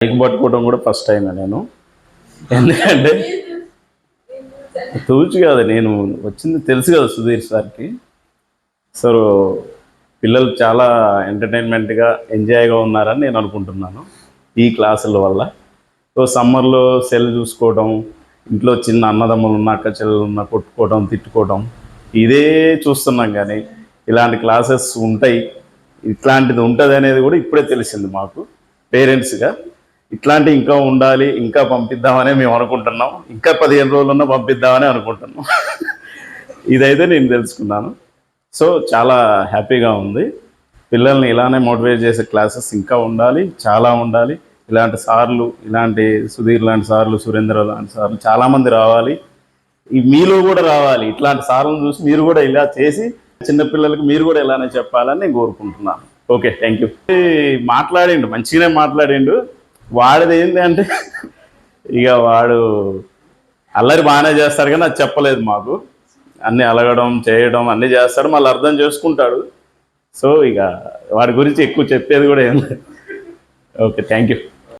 Mic పట్టుకోవడం కూడా first time నేను. ఎందుకంటే తూచి కాదు, నేను వచ్చింది తెలుసు కదా సుధీర్ సార్కి. సో పిల్లలు చాలా ఎంటర్టైన్మెంట్గా ఎంజాయ్గా ఉన్నారని నేను అనుకుంటున్నాను ఈ క్లాసుల వల్ల. సో సమ్మర్లో సెల్ చూసుకోవడం, ఇంట్లో చిన్న అన్నదమ్ములు ఉన్న అక్క చెల్లెలు ఉన్న కొట్టుకోవడం తిట్టుకోవడం ఇదే చూస్తున్నాం. కానీ ఇలాంటి క్లాసెస్ ఉంటాయి, ఇట్లాంటిది ఉంటుంది అనేది కూడా ఇప్పుడే తెలిసింది మాకు పేరెంట్స్గా. ఇట్లాంటి ఇంకా ఉండాలి, ఇంకా పంపిద్దామనే మేము అనుకుంటున్నాం. ఇంకా 15 రోజులున్నా పంపిద్దామని అనుకుంటున్నాం. ఇదైతే నేను తెలుసుకున్నాను. సో చాలా హ్యాపీగా ఉంది. పిల్లల్ని ఇలానే మోటివేట్ చేసే క్లాసెస్ ఇంకా ఉండాలి, చాలా ఉండాలి. ఇలాంటి సార్లు, ఇలాంటి సుధీర్ లాంటి సార్లు, సురేంద్ర లాంటి సార్లు చాలామంది రావాలి. మీలో కూడా రావాలి. ఇట్లాంటి సార్లను చూసి మీరు కూడా ఇలా చేసి చిన్నపిల్లలకి మీరు కూడా ఇలానే చెప్పాలని నేను కోరుకుంటున్నాను. Okay, thank you. మాట్లాడిండు, మంచిగానే మాట్లాడిండు. వాడిది ఏంటి అంటే ఇక వాడు అల్లరి బాగానే చేస్తాడు, కానీ అది చెప్పలేదు మాకు. అన్నీ అలగడం చేయడం అన్నీ చేస్తాడు, మళ్ళీ అర్థం చేసుకుంటాడు. సో ఇక వాడి గురించి ఎక్కువ చెప్పేది కూడా ఏం లేదు. Okay, thank you.